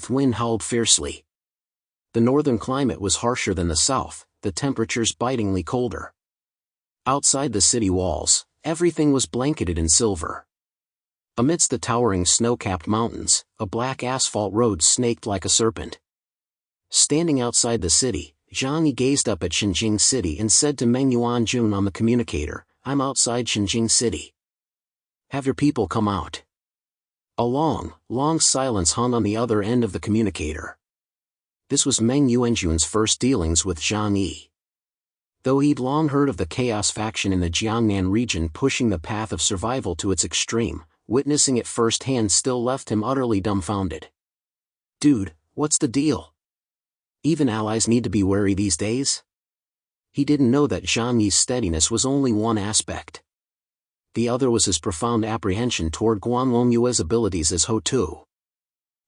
north wind howled fiercely. The northern climate was harsher than the south, the temperatures bitingly colder. Outside the city walls, everything was blanketed in silver. Amidst the towering snow-capped mountains, a black asphalt road snaked like a serpent. Standing outside the city, Zhang Yi gazed up at Xinjing City and said to Meng Yuanjun on the communicator, "I'm outside Xinjing City. Have your people come out." A long silence hung on the other end of the communicator. This was Meng Yuanjun's first dealings with Zhang Yi. Though he'd long heard of the chaos faction in the Jiangnan region pushing the path of survival to its extreme, witnessing it firsthand still left him utterly dumbfounded. "Dude, what's the deal? Even allies need to be wary these days?" He didn't know that Zhang Yi's steadiness was only one aspect. The other was his profound apprehension toward Guanlong Yue's abilities as Ho Tu.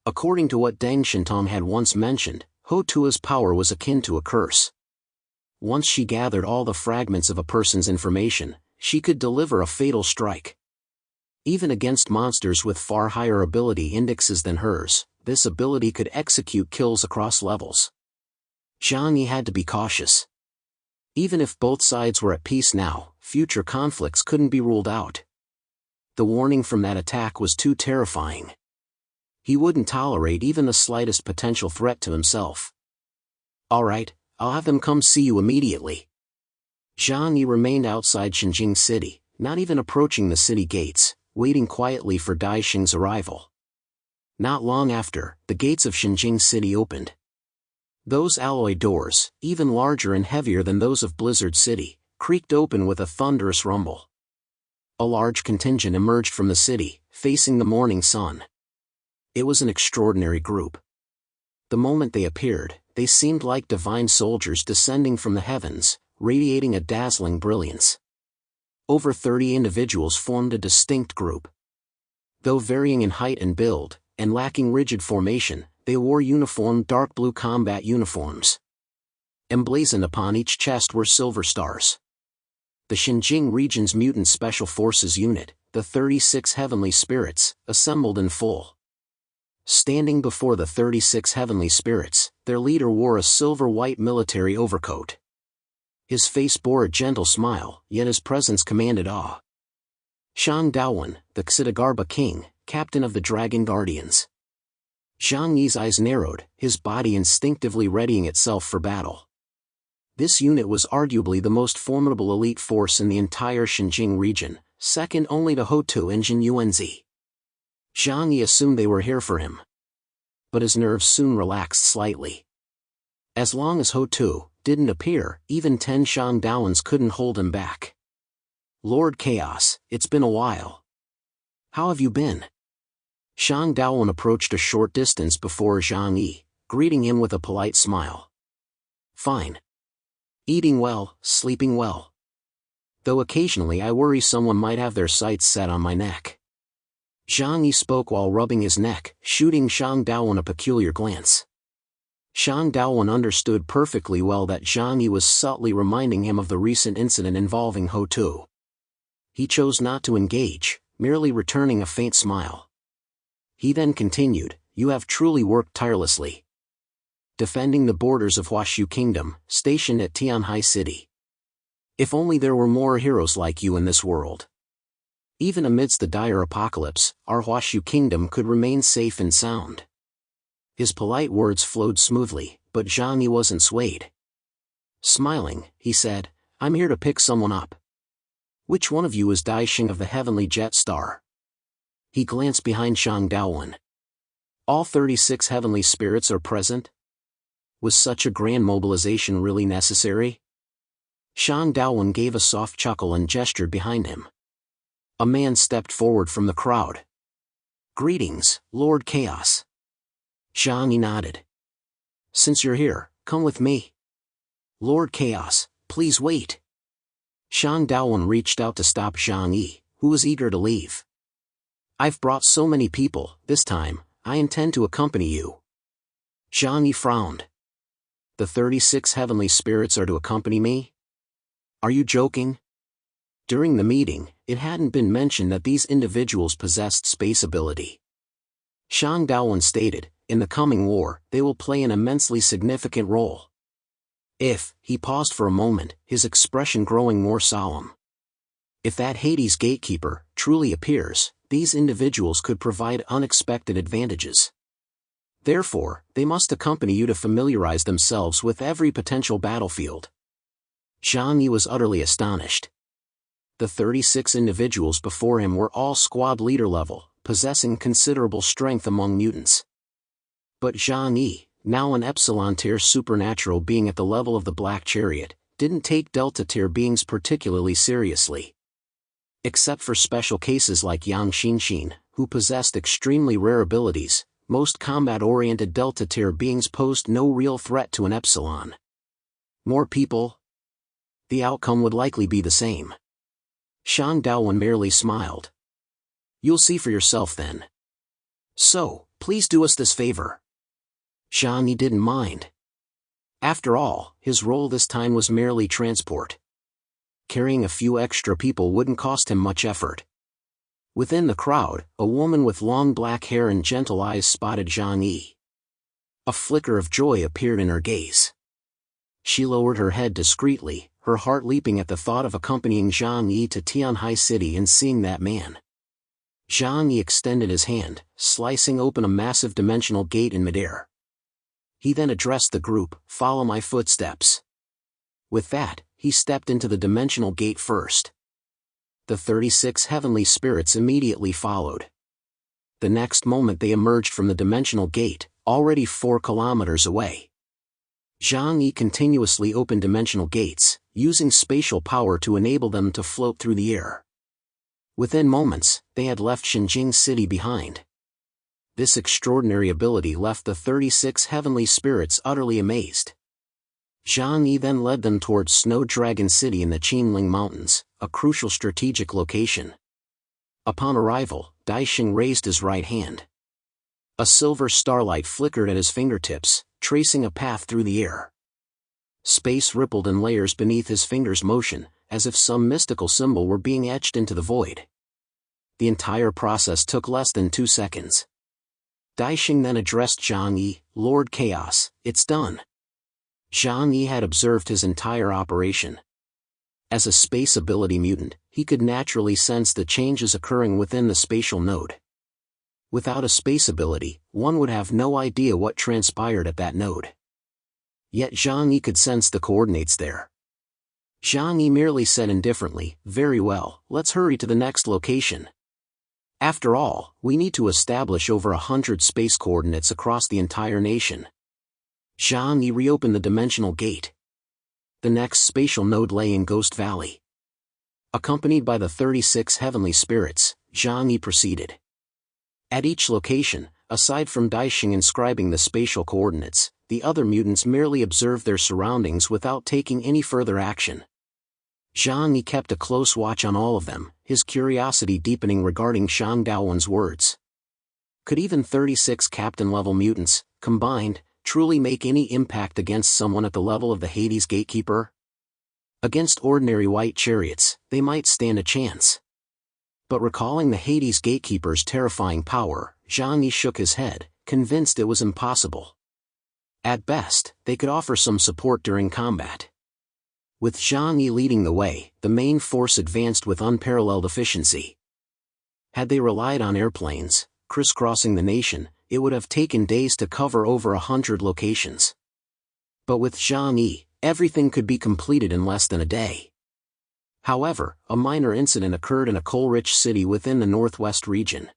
According to what Deng Shintong had once mentioned, Ho Tu's power was akin to a curse. Once she gathered all the fragments of a person's information, she could deliver a fatal strike. Even against monsters with far higher ability indexes than hers, this ability could execute kills across levels. Zhang Yi had to be cautious. Even if both sides were at peace now, future conflicts couldn't be ruled out. The warning from that attack was too terrifying. He wouldn't tolerate even the slightest potential threat to himself. "All right, I'll have them come see you immediately." Zhang Yi remained outside Xinjing City, not even approaching the city gates, waiting quietly for Dai Xing's arrival. Not long after, the gates of Xinjing City opened. Those alloy doors, even larger and heavier than those of Blizzard City, creaked open with a thunderous rumble. A large contingent emerged from the city, facing the morning sun. It was an extraordinary group. The moment they appeared, they seemed like divine soldiers descending from the heavens, radiating a dazzling brilliance. Over 30 individuals formed a distinct group. Though varying in height and build, and lacking rigid formation, they wore uniform dark blue combat uniforms. Emblazoned upon each chest were silver stars. The Xinjing region's mutant special forces unit, the 36 heavenly spirits, assembled in full. Standing before the 36 heavenly spirits, their leader wore a silver-white military overcoat. His face bore a gentle smile, yet his presence commanded awe. Shang Daowen, the Xidagarba king, captain of the Dragon Guardians. Zhang Yi's eyes narrowed, his body instinctively readying itself for battle. This unit was arguably the most formidable elite force in the entire Xinjing region, second only to Ho Tu and Jin Yuanzi. Zhang Yi assumed they were here for him. But his nerves soon relaxed slightly. As long as Ho Tu didn't appear, even 10 Shang Daowens couldn't hold him back. "Lord Chaos, it's been a while. How have you been?" Shang Daowen approached a short distance before Zhang Yi, greeting him with a polite smile. "Fine. Eating well, sleeping well. Though occasionally I worry someone might have their sights set on my neck." Zhang Yi spoke while rubbing his neck, shooting Shang Daowen a peculiar glance. Shang Daowen understood perfectly well that Zhang Yi was subtly reminding him of the recent incident involving Ho Tu. He chose not to engage, merely returning a faint smile. He then continued, "You have truly worked tirelessly. Defending the borders of Huashu Kingdom, stationed at Tianhai City. If only there were more heroes like you in this world. Even amidst the dire apocalypse, our Huashu Kingdom could remain safe and sound." His polite words flowed smoothly, but Zhang Yi wasn't swayed. Smiling, he said, "I'm here to pick someone up. Which one of you is Dai Xing of the Heavenly Jet Star?" He glanced behind Shang Daowen. "All 36 heavenly spirits are present? Was such a grand mobilization really necessary?" Shang Daowen gave a soft chuckle and gestured behind him. A man stepped forward from the crowd. "Greetings, Lord Chaos." Zhang Yi nodded. "Since you're here, come with me." "Lord Chaos, please wait." Shang Daowen reached out to stop Zhang Yi, who was eager to leave. "I've brought so many people, this time, I intend to accompany you." Zhang Yi frowned. "The 36 heavenly spirits are to accompany me? Are you joking?" During the meeting, it hadn't been mentioned that these individuals possessed space ability. Shang Daowen stated, in the coming war, they will play an immensely significant role. If, he paused for a moment, his expression growing more solemn. If that Hades gatekeeper truly appears, these individuals could provide unexpected advantages. Therefore, they must accompany you to familiarize themselves with every potential battlefield. Zhang Yi was utterly astonished. The 36 individuals before him were all squad leader level, possessing considerable strength among mutants. But Zhang Yi, now an Epsilon-tier supernatural being at the level of the Black Chariot, didn't take Delta-tier beings particularly seriously. Except for special cases like Yang Xinxin, who possessed extremely rare abilities, most combat-oriented Delta-tier beings posed no real threat to an Epsilon. More people? The outcome would likely be the same. Shang Daowen merely smiled. You'll see for yourself then. So, please do us this favor. Zhang Yi didn't mind. After all, his role this time was merely transport. Carrying a few extra people wouldn't cost him much effort. Within the crowd, a woman with long black hair and gentle eyes spotted Zhang Yi. A flicker of joy appeared in her gaze. She lowered her head discreetly, her heart leaping at the thought of accompanying Zhang Yi to Tianhai City and seeing that man. Zhang Yi extended his hand, slicing open a massive dimensional gate in midair. He then addressed the group, "Follow my footsteps." With that, he stepped into the dimensional gate first. The 36 heavenly spirits immediately followed. The next moment they emerged from the dimensional gate, already 4 kilometers away. Zhang Yi continuously opened dimensional gates, using spatial power to enable them to float through the air. Within moments, they had left Xinjing City behind. This extraordinary ability left the 36 heavenly spirits utterly amazed. Zhang Yi then led them towards Snow Dragon City in the Qinling Mountains, a crucial strategic location. Upon arrival, Daixing raised his right hand. A silver starlight flickered at his fingertips, tracing a path through the air. Space rippled in layers beneath his fingers' motion, as if some mystical symbol were being etched into the void. The entire process took less than 2 seconds. Daixing then addressed Zhang Yi, "Lord Chaos, it's done." Zhang Yi had observed his entire operation. As a space ability mutant, he could naturally sense the changes occurring within the spatial node. Without a space ability, one would have no idea what transpired at that node. Yet Zhang Yi could sense the coordinates there. Zhang Yi merely said indifferently, "Very well, let's hurry to the next location. After all, we need to establish over 100 space coordinates across the entire nation." Zhang Yi reopened the dimensional gate. The next spatial node lay in Ghost Valley. Accompanied by the 36 heavenly spirits, Zhang Yi proceeded. At each location, aside from Daixing inscribing the spatial coordinates, the other mutants merely observed their surroundings without taking any further action. Zhang Yi kept a close watch on all of them, his curiosity deepening regarding Shang Daowen's words. Could even 36 captain-level mutants, combined, truly make any impact against someone at the level of the Hades Gatekeeper? Against ordinary white chariots, they might stand a chance. But recalling the Hades Gatekeeper's terrifying power, Zhang Yi shook his head, convinced it was impossible. At best, they could offer some support during combat. With Zhang Yi leading the way, the main force advanced with unparalleled efficiency. Had they relied on airplanes, crisscrossing the nation, it would have taken days to cover over 100 locations. But with Zhang Yi, everything could be completed in less than a day. However, a minor incident occurred in a coal-rich city within the northwest region.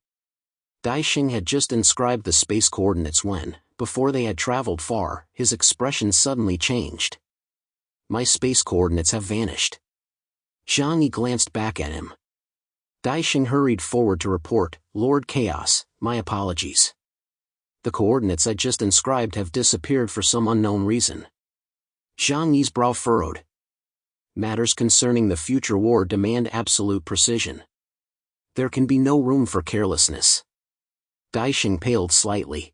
Daixing had just inscribed the space coordinates when, before they had traveled far, his expression suddenly changed. "My space coordinates have vanished." Zhang Yi glanced back at him. Daixing hurried forward to report, "Lord Chaos, my apologies. The coordinates I just inscribed have disappeared for some unknown reason." Zhang Yi's brow furrowed. Matters concerning the future war demand absolute precision. There can be no room for carelessness. Daixing paled slightly.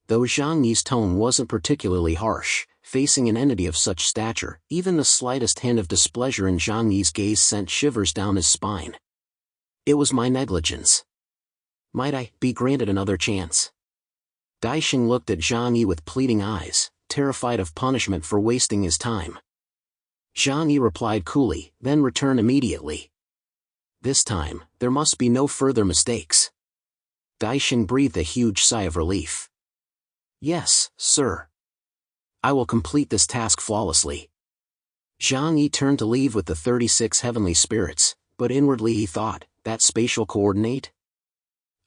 Though Zhang Yi's tone wasn't particularly harsh, facing an entity of such stature, even the slightest hint of displeasure in Zhang Yi's gaze sent shivers down his spine. "It was my negligence. Might I be granted another chance?" Daixing looked at Zhang Yi with pleading eyes, terrified of punishment for wasting his time. Zhang Yi replied coolly, then return immediately. This time, there must be no further mistakes. Daixing breathed a huge sigh of relief. Yes, sir. I will complete this task flawlessly. Zhang Yi turned to leave with the 36 heavenly spirits, but inwardly he thought, that spatial coordinate?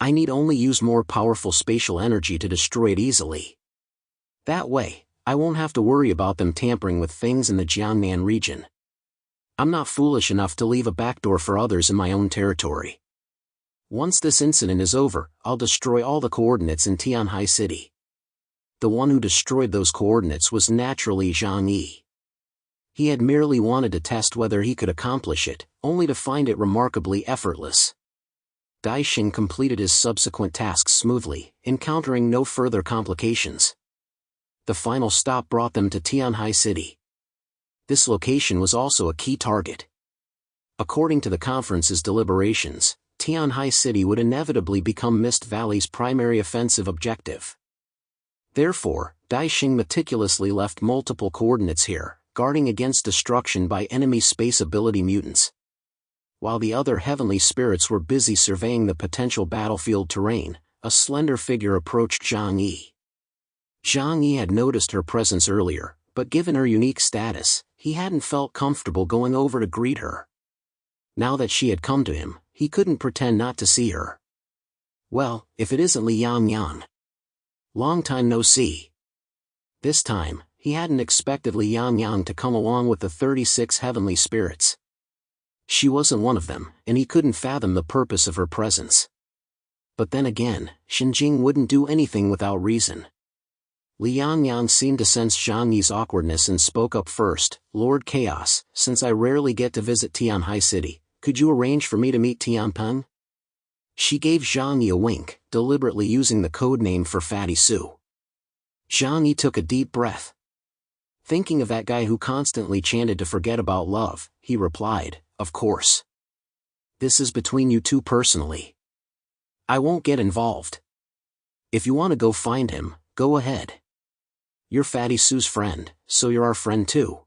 I need only use more powerful spatial energy to destroy it easily. That way, I won't have to worry about them tampering with things in the Jiangnan region. I'm not foolish enough to leave a backdoor for others in my own territory. Once this incident is over, I'll destroy all the coordinates in Tianhai City. The one who destroyed those coordinates was naturally Zhang Yi. He had merely wanted to test whether he could accomplish it, only to find it remarkably effortless. Daixing completed his subsequent tasks smoothly, encountering no further complications. The final stop brought them to Tianhai City. This location was also a key target. According to the conference's deliberations, Tianhai City would inevitably become Mist Valley's primary offensive objective. Therefore, Daixing meticulously left multiple coordinates here, guarding against destruction by enemy space ability mutants. While the other heavenly spirits were busy surveying the potential battlefield terrain, a slender figure approached Zhang Yi. Zhang Yi had noticed her presence earlier, but given her unique status, he hadn't felt comfortable going over to greet her. Now that she had come to him, he couldn't pretend not to see her. Well, if it isn't Liang Yang. Long time no see. This time, he hadn't expected Liang Yang to come along with the 36 heavenly spirits. She wasn't one of them, and he couldn't fathom the purpose of her presence. But then again, Xinjing wouldn't do anything without reason. Liang Yang seemed to sense Zhang Yi's awkwardness and spoke up first, Lord Chaos, since I rarely get to visit Tianhai City, could you arrange for me to meet Tianpeng? She gave Zhang Yi a wink, deliberately using the code name for Fatty Sue. Zhang Yi took a deep breath. Thinking of that guy who constantly chanted to forget about love, he replied, of course. This is between you two personally. I won't get involved. If you want to go find him, go ahead. You're Fatty Sue's friend, so you're our friend too.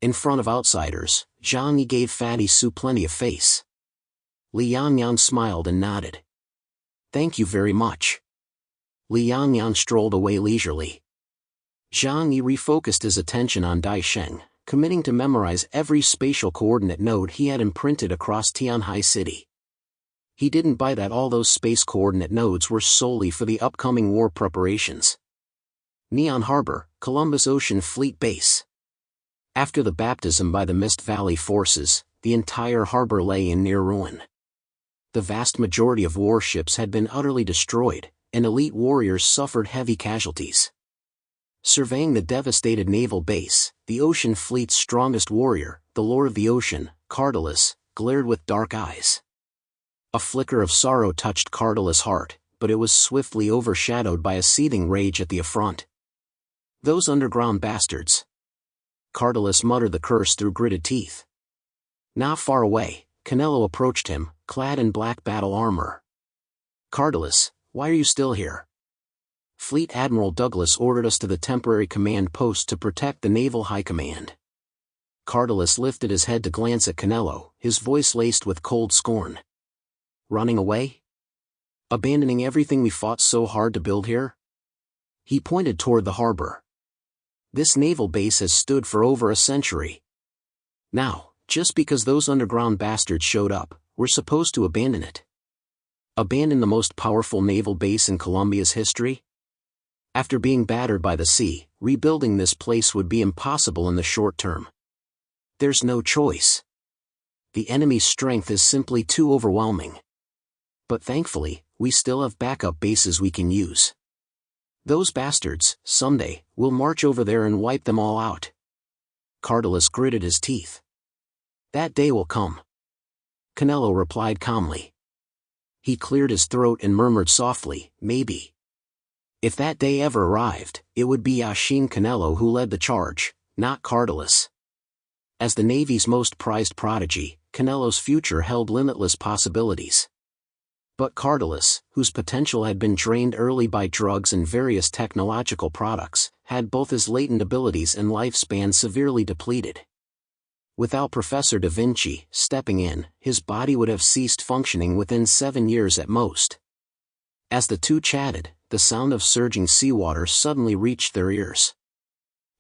In front of outsiders, Zhang Yi gave Fatty Sue plenty of face. Liang Yang smiled and nodded. Thank you very much. Liang Yang strolled away leisurely. Zhang Yi refocused his attention on Daixing, committing to memorize every spatial coordinate node he had imprinted across Tianhai City. He didn't buy that all those space coordinate nodes were solely for the upcoming war preparations. Neon Harbor, Columbus Ocean Fleet Base. After the baptism by the Mist Valley forces, the entire harbor lay in near ruin. The vast majority of warships had been utterly destroyed, and elite warriors suffered heavy casualties. Surveying the devastated naval base, the ocean fleet's strongest warrior, the Lord of the Ocean, Nautilus, glared with dark eyes. A flicker of sorrow touched Nautilus' heart, but it was swiftly overshadowed by a seething rage at the affront. Those underground bastards. Nautilus muttered the curse through gritted teeth. Not far away, Canelo approached him, clad in black battle armor. Nautilus, why are you still here? Fleet Admiral Douglas ordered us to the temporary command post to protect the Naval High Command. Nautilus lifted his head to glance at Canelo, his voice laced with cold scorn. Running away? Abandoning everything we fought so hard to build here? He pointed toward the harbor. This naval base has stood for over a century. Now, just because those underground bastards showed up, we're supposed to abandon it. Abandon the most powerful naval base in Colombia's history? After being battered by the sea, rebuilding this place would be impossible in the short term. There's no choice. The enemy's strength is simply too overwhelming. But thankfully, we still have backup bases we can use. Those bastards, someday, will march over there and wipe them all out. Nautilus gritted his teeth. That day will come. Canelo replied calmly. He cleared his throat and murmured softly, maybe. If that day ever arrived, it would be Yashin Canelo who led the charge, not Nautilus. As the Navy's most prized prodigy, Canelo's future held limitless possibilities. But Nautilus, whose potential had been drained early by drugs and various technological products, had both his latent abilities and lifespan severely depleted. Without Professor Da Vinci stepping in, his body would have ceased functioning within 7 years at most. As the two chatted, the sound of surging seawater suddenly reached their ears.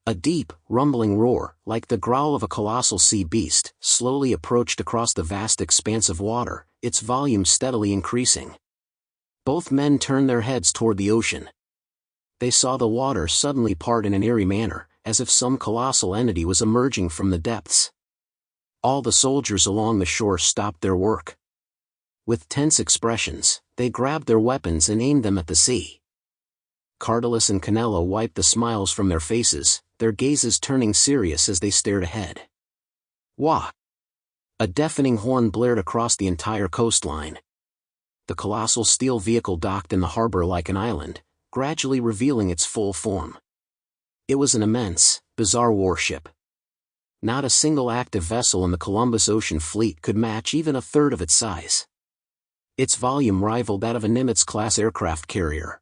A deep, rumbling roar, like the growl of a colossal sea beast, slowly approached across the vast expanse of water, its volume steadily increasing. Both men turned their heads toward the ocean. They saw the water suddenly part in an eerie manner, as if some colossal entity was emerging from the depths. All the soldiers along the shore stopped their work. With tense expressions, they grabbed their weapons and aimed them at the sea. Nautilus and Canelo wiped the smiles from their faces, their gazes turning serious as they stared ahead. Wah! A deafening horn blared across the entire coastline. The colossal steel vehicle docked in the harbor like an island, gradually revealing its full form. It was an immense, bizarre warship. Not a single active vessel in the Columbus Ocean Fleet could match even a third of its size. Its volume rivaled that of a Nimitz-class aircraft carrier.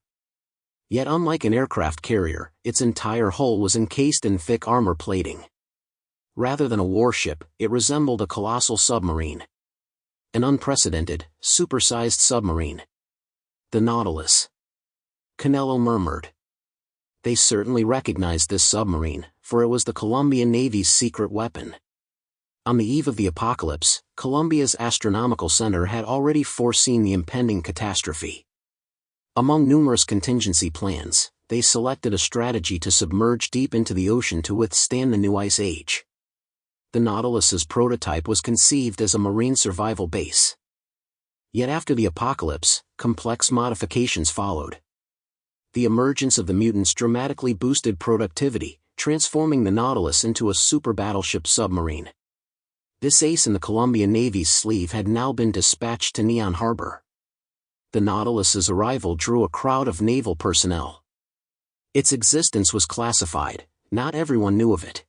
Yet unlike an aircraft carrier, its entire hull was encased in thick armor plating. Rather than a warship, it resembled a colossal submarine. An unprecedented, supersized submarine. The Nautilus. Canelo murmured. They certainly recognized this submarine, for it was the Colombian Navy's secret weapon. On the eve of the apocalypse, Colombia's astronomical center had already foreseen the impending catastrophe. Among numerous contingency plans, they selected a strategy to submerge deep into the ocean to withstand the new ice age. The Nautilus's prototype was conceived as a marine survival base. Yet after the apocalypse, complex modifications followed. The emergence of the mutants dramatically boosted productivity, transforming the Nautilus into a super battleship submarine. This ace in the Colombian Navy's sleeve had now been dispatched to Neon Harbor. The Nautilus's arrival drew a crowd of naval personnel. Its existence was classified, not everyone knew of it.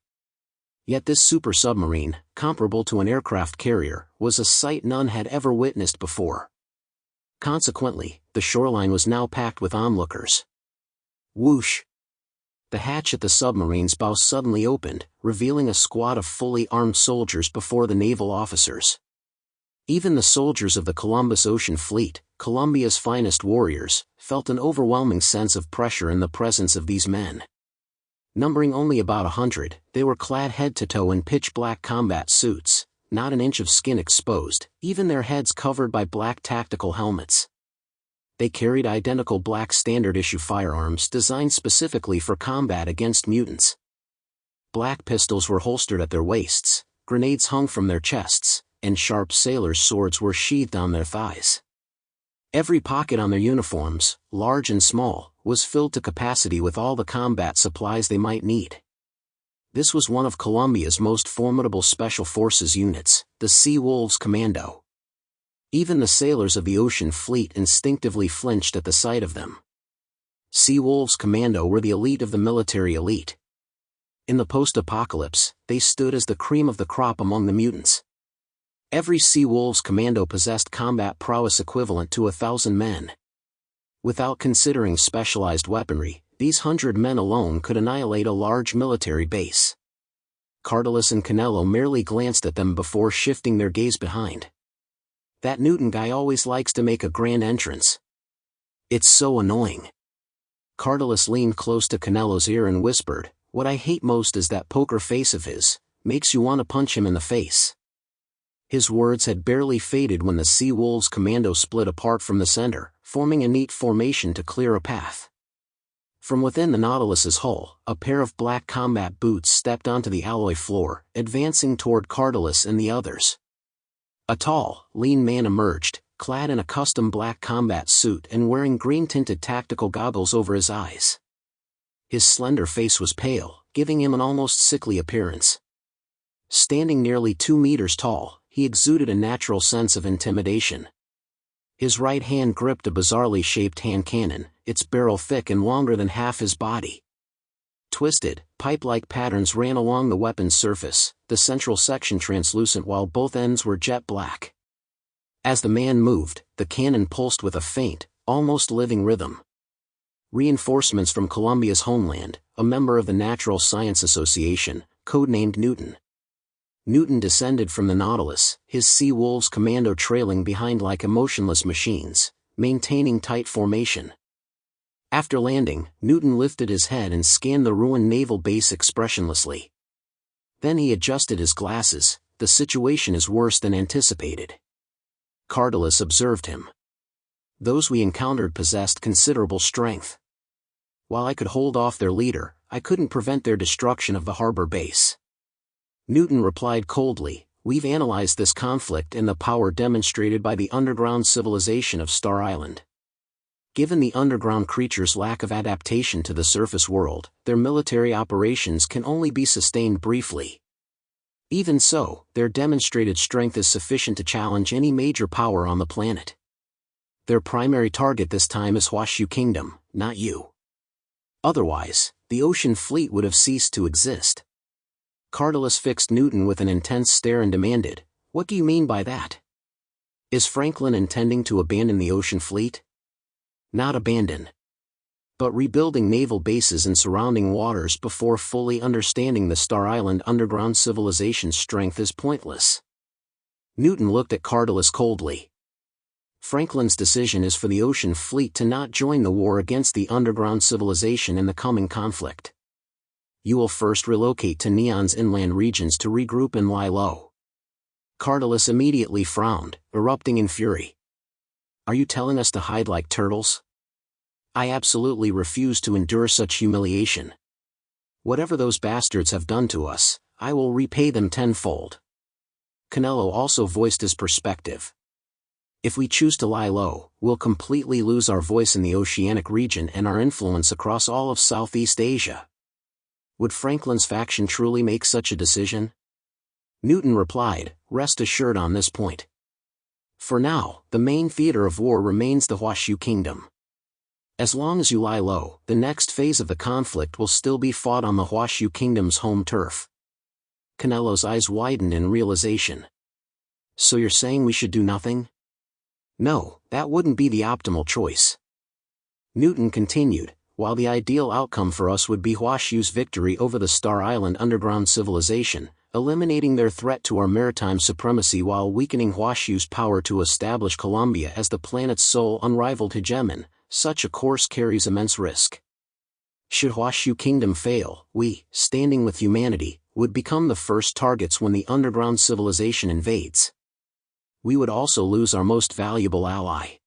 Yet this super submarine, comparable to an aircraft carrier, was a sight none had ever witnessed before. Consequently, the shoreline was now packed with onlookers. Whoosh! The hatch at the submarine's bow suddenly opened, revealing a squad of fully armed soldiers before the naval officers. Even the soldiers of the Columbus Ocean Fleet, Colombia's finest warriors, felt an overwhelming sense of pressure in the presence of these men. Numbering only about 100, they were clad head to toe in pitch-black combat suits, not an inch of skin exposed, even their heads covered by black tactical helmets. They carried identical black standard-issue firearms designed specifically for combat against mutants. Black pistols were holstered at their waists, grenades hung from their chests, and sharp sailors' swords were sheathed on their thighs. Every pocket on their uniforms, large and small, was filled to capacity with all the combat supplies they might need. This was one of Colombia's most formidable special forces units, the Seawolves Commando. Even the sailors of the Ocean Fleet instinctively flinched at the sight of them. Seawolves Commando were the elite of the military elite. In the post-apocalypse, they stood as the cream of the crop among the mutants. Every Seawolves Commando possessed combat prowess equivalent to 1,000 men. Without considering specialized weaponry, these 100 men alone could annihilate a large military base. Nautilus and Canelo merely glanced at them before shifting their gaze behind. That Newton guy always likes to make a grand entrance. It's so annoying. Nautilus leaned close to Canelo's ear and whispered, "What I hate most is that poker face of his, makes you want to punch him in the face." His words had barely faded when the Seawolves Commando split apart from the center, forming a neat formation to clear a path. From within the Nautilus's hull, a pair of black combat boots stepped onto the alloy floor, advancing toward Nautilus and the others. A tall, lean man emerged, clad in a custom black combat suit and wearing green-tinted tactical goggles over his eyes. His slender face was pale, giving him an almost sickly appearance. Standing nearly 2 meters tall, he exuded a natural sense of intimidation. His right hand gripped a bizarrely shaped hand cannon, its barrel thick and longer than half his body. Twisted, pipe-like patterns ran along the weapon's surface, the central section translucent while both ends were jet black. As the man moved, the cannon pulsed with a faint, almost living rhythm. Reinforcements from Columbia's homeland, a member of the Natural Science Association, codenamed Newton. Newton descended from the Nautilus, his Seawolves commando trailing behind like emotionless machines, maintaining tight formation. After landing, Newton lifted his head and scanned the ruined naval base expressionlessly. Then he adjusted his glasses. The situation is worse than anticipated. Nautilus observed him. Those we encountered possessed considerable strength. While I could hold off their leader, I couldn't prevent their destruction of the harbor base. Newton replied coldly, "We've analyzed this conflict and the power demonstrated by the underground civilization of Star Island. Given the underground creatures' lack of adaptation to the surface world, their military operations can only be sustained briefly. Even so, their demonstrated strength is sufficient to challenge any major power on the planet. Their primary target this time is Hwashu Kingdom, not you. Otherwise, the ocean fleet would have ceased to exist." Nautilus fixed Newton with an intense stare and demanded, "What do you mean by that? Is Franklin intending to abandon the ocean fleet?" "Not abandon. But rebuilding naval bases in surrounding waters before fully understanding the Star Island underground civilization's strength is pointless." Newton looked at Nautilus coldly. "Franklin's decision is for the ocean fleet to not join the war against the underground civilization in the coming conflict. You will first relocate to Neon's inland regions to regroup and lie low." Nautilus immediately frowned, erupting in fury. "Are you telling us to hide like turtles? I absolutely refuse to endure such humiliation. Whatever those bastards have done to us, I will repay them tenfold." Canelo also voiced his perspective. "If we choose to lie low, we'll completely lose our voice in the oceanic region and our influence across all of Southeast Asia." Would Franklin's faction truly make such a decision? Newton replied, "Rest assured on this point. For now, the main theater of war remains the Hwashu Kingdom. As long as you lie low, the next phase of the conflict will still be fought on the Hwashu Kingdom's home turf." Canelo's eyes widened in realization. "So you're saying we should do nothing?" "No, that wouldn't be the optimal choice." Newton continued, "While the ideal outcome for us would be Hwashu's victory over the Star Island underground civilization, eliminating their threat to our maritime supremacy while weakening Hwashu's power to establish Columbia as the planet's sole unrivaled hegemon, such a course carries immense risk. Should Hwashu Kingdom fail, we, standing with humanity, would become the first targets when the underground civilization invades. We would also lose our most valuable ally.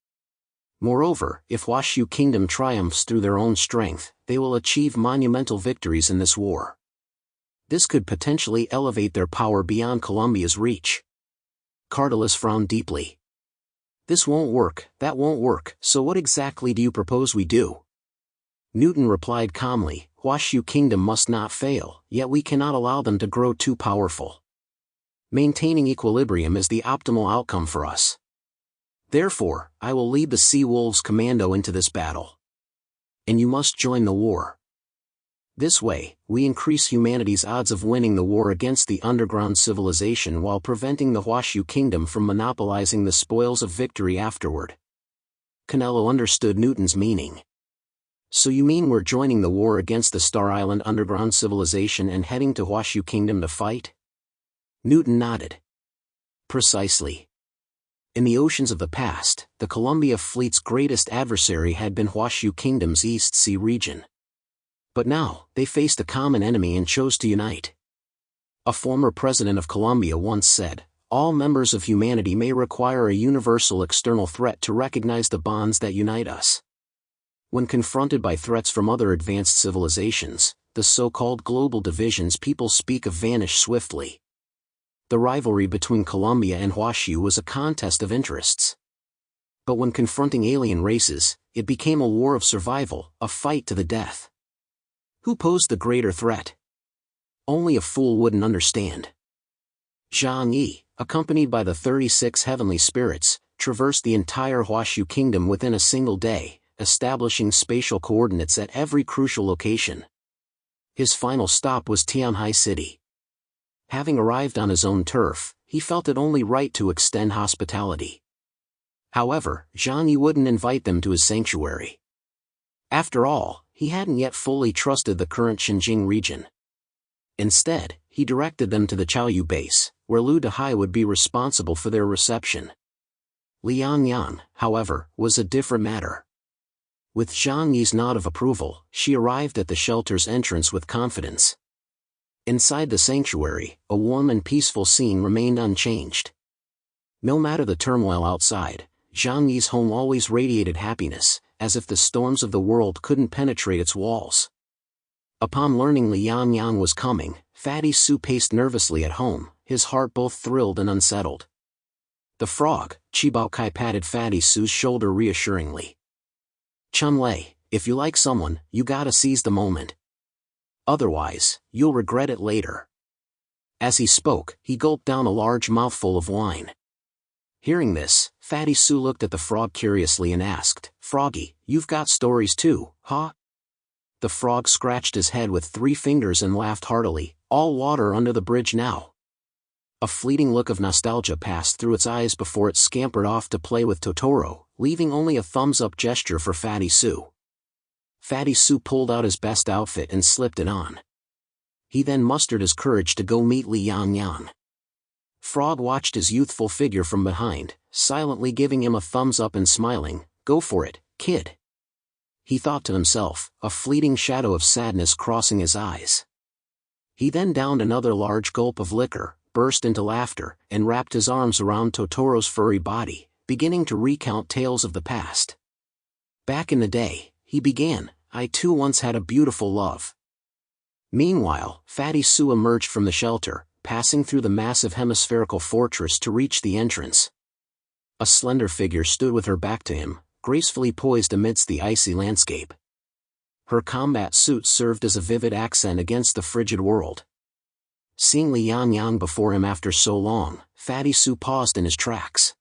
Moreover, if Hwashu Kingdom triumphs through their own strength, they will achieve monumental victories in this war. This could potentially elevate their power beyond Columbia's reach." Nautilus frowned deeply. "This won't work, that won't work, so what exactly do you propose we do?" Newton replied calmly, "Hwashu Kingdom must not fail, yet we cannot allow them to grow too powerful. Maintaining equilibrium is the optimal outcome for us. Therefore, I will lead the Seawolves commando into this battle. And you must join the war. This way, we increase humanity's odds of winning the war against the underground civilization while preventing the Hwashu Kingdom from monopolizing the spoils of victory afterward." Canelo understood Newton's meaning. "So you mean we're joining the war against the Star Island underground civilization and heading to Hwashu Kingdom to fight?" Newton nodded. "Precisely. In the oceans of the past, the Columbia fleet's greatest adversary had been Hwashu Kingdom's East Sea region. But now, they faced a common enemy and chose to unite. A former president of Columbia once said, 'All members of humanity may require a universal external threat to recognize the bonds that unite us.' When confronted by threats from other advanced civilizations, the so-called global divisions people speak of vanish swiftly. The rivalry between Columbia and Hwashu was a contest of interests. But when confronting alien races, it became a war of survival, a fight to the death. Who posed the greater threat? Only a fool wouldn't understand." Zhang Yi, accompanied by the 36 heavenly spirits, traversed the entire Hwashu Kingdom within a single day, establishing spatial coordinates at every crucial location. His final stop was Tianhai City. Having arrived on his own turf, he felt it only right to extend hospitality. However, Zhang Yi wouldn't invite them to his sanctuary. After all, he hadn't yet fully trusted the current Xinjiang region. Instead, he directed them to the Chaoyu base, where Lu Dehai would be responsible for their reception. Liang Yan, however, was a different matter. With Zhang Yi's nod of approval, she arrived at the shelter's entrance with confidence. Inside the sanctuary, a warm and peaceful scene remained unchanged. No matter the turmoil outside, Zhang Yi's home always radiated happiness, as if the storms of the world couldn't penetrate its walls. Upon learning Liang Yang was coming, Fatty Su paced nervously at home, his heart both thrilled and unsettled. The frog, Qibao Kai, patted Fatty Su's shoulder reassuringly. Chun-Lei, if you like someone, you gotta seize the moment. Otherwise, you'll regret it later. As he spoke, he gulped down a large mouthful of wine. Hearing this, Fatty Su looked at the frog curiously and asked, "Froggy, you've got stories too, huh?" The frog scratched his head with 3 fingers and laughed heartily, "All water under the bridge now." A fleeting look of nostalgia passed through its eyes before it scampered off to play with Totoro, leaving only a thumbs-up gesture for Fatty Su. Fatty Su pulled out his best outfit and slipped it on. He then mustered his courage to go meet Liang Yang. Frog watched his youthful figure from behind, silently giving him a thumbs up and smiling, "Go for it, kid." He thought to himself, a fleeting shadow of sadness crossing his eyes. He then downed another large gulp of liquor, burst into laughter, and wrapped his arms around Totoro's furry body, beginning to recount tales of the past. Back in the day, he began, "I too once had a beautiful love." Meanwhile, Fatty Su emerged from the shelter, passing through the massive hemispherical fortress to reach the entrance. A slender figure stood with her back to him, gracefully poised amidst the icy landscape. Her combat suit served as a vivid accent against the frigid world. Seeing Liang Yang before him after so long, Fatty Su paused in his tracks.